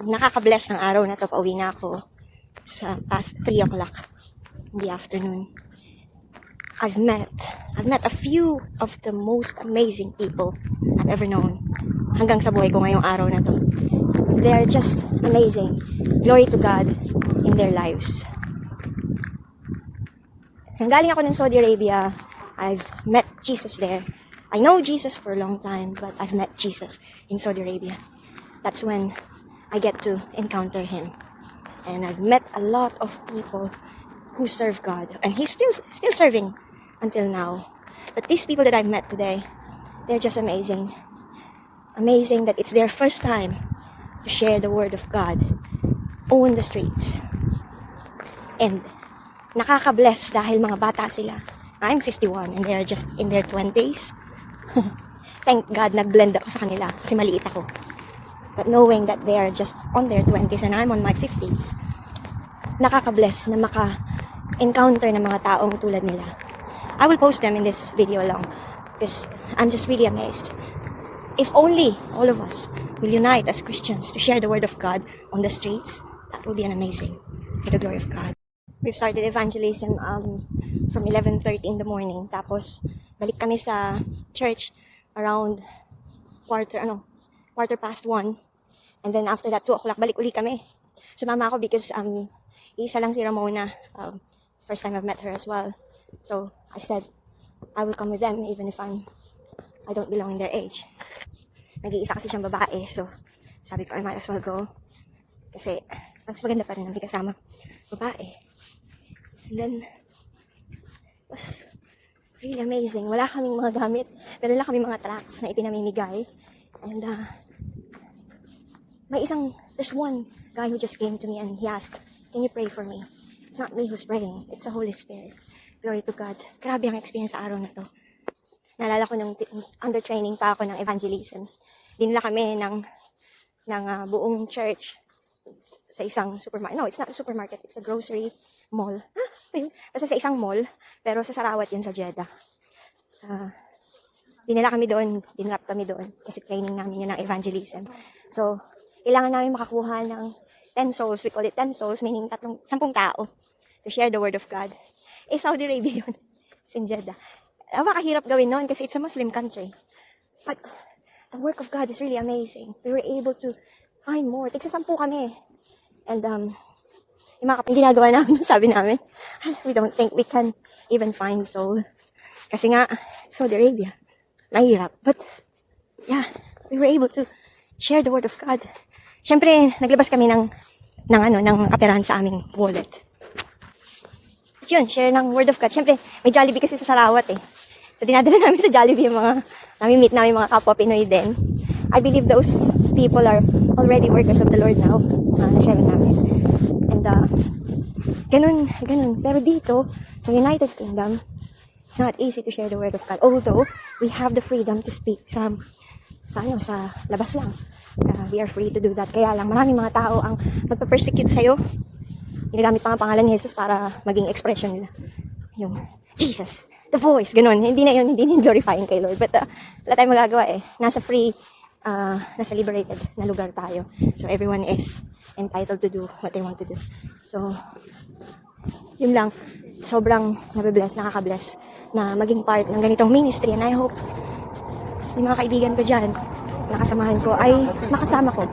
nakaka-bless ng araw na to. Pauwi na ako sa past 3 o'clock in the afternoon. I've met a few of the most amazing people I've ever known hanggang sa buhay ko ngayong araw na to. They are just amazing. Glory to God in their lives. Nanggaling ako ng Saudi Arabia. I've met Jesus there. I know Jesus for a long time, but I've met Jesus in Saudi Arabia. That's when I get to encounter Him. And I've met a lot of people who serve God. And He's still serving until now. But these people that I've met today, they're just amazing. Amazing that it's their first time to share the Word of God on the streets. And nakaka-bless dahil mga bata sila. I'm 51 and they're just in their 20s. Thank God nag-blend ako sa kanila kasi maliit ako. But knowing that they are just on their 20s and I'm on my 50s, nakaka-bless na maka-encounter ng mga taong tulad nila. I will post them in this video lang because I'm just really amazed. If only all of us will unite as Christians to share the Word of God on the streets, that will be an amazing for the glory of God. We've started evangelism from 11:30 in the morning. Tapos balik kami sa church around quarter past 1. And then after that 2 o'clock balik uli kami. Sumama ako because isa lang si Ramona. First time I've met her as well. So I said I will come with them even if I don't belong in their age. Nag-iisa kasi siyang babae. So sabi ko I might as well go. Kasi mas maganda pa rin na may kasama babae. And then, it was really amazing. Wala kaming mga gamit, pero wala kaming mga tracts na ipinamimigay. And, there's one guy who just came to me and he asked, can you pray for me? It's not me who's praying, it's the Holy Spirit. Glory to God. Grabe ang experience sa araw na to. Naalala ko nung under training pa ako ng evangelism. Dinala kami ng buong church sa isang supermarket. No, it's not a supermarket, it's a grocery mall. Basta sa isang mall, pero sa Sarawat yun sa Jeddah. Dinala kami doon, dinrap kami doon, kasi training namin yun ng evangelism. So, kailangan namin makakuha ng 10 souls, we call it 10 souls, meaning 10 tao, to share the Word of God. Saudi Arabia yun, in Jeddah. Makahirap gawin noon kasi it's a Muslim country. But, the work of God is really amazing. We were able to find more. Tigsa 10 kami. And, yung ginagawa namin, sabi namin, we don't think we can even find soul. Kasi nga, Saudi Arabia, mahirap. But, yeah, we were able to share the Word of God. Siyempre, naglabas kami ng kaperahan sa aming wallet. At yun, share ng Word of God. Siyempre, may Jollibee kasi sa Sarawat eh. So, dinadala namin sa Jollibee yung meet namin mga kapwa Pinoy din. I believe those people are already workers of the Lord now. Na-share namin. And, ganun. Pero dito, sa United Kingdom, it's not easy to share the Word of God. Although, we have the freedom to speak sa labas lang. We are free to do that. Kaya lang, maraming mga tao ang magpa-persecute sa'yo. Ginagamit pa ang pangalan ni Jesus para maging expression nila. Yung, Jesus, the voice, ganun. Hindi glorifying kay Lord. But, wala tayong magagawa eh. Nasa liberated na lugar tayo. So, everyone is entitled to do what they want to do. So, yun lang. Sobrang nakaka-bless na maging part ng ganitong ministry. And I hope yung mga kaibigan ko dyan, nakasamahan ko, ay makasama ko.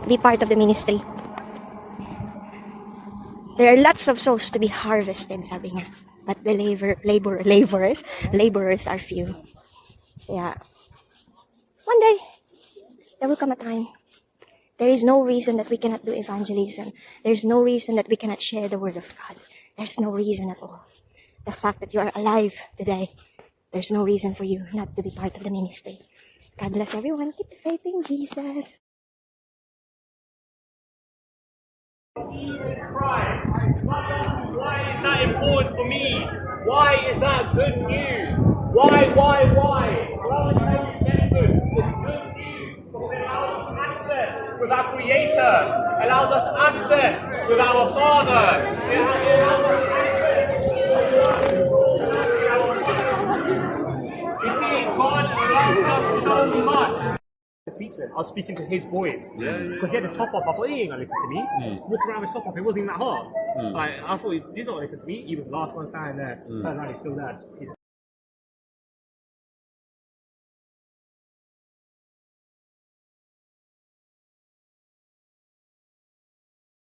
Be part of the ministry. There are lots of souls to be harvested, sabi nga. But the laborers are few. Yeah. One day, there will come a time. There is no reason that we cannot do evangelism. There's no reason that we cannot share the Word of God. There's no reason at all. The fact that you are alive today, there's no reason for you not to be part of the ministry. God bless everyone. Keep the faith in Jesus. Why is that important for me? Why is that good news? Why? Well, it's very good. It's good news because it allows us access with our Creator. It allows us access with our Father. It allows us access. You see, God loved us so much. Speak to him. I was speaking to his boys. Yeah. Because he had his top off. I thought, he ain't gonna listen to me. Walk around with his top off, it wasn't even that hard. Like, I thought, he's not gonna listen to me. He was the last one standing there. Turned around, he's still there.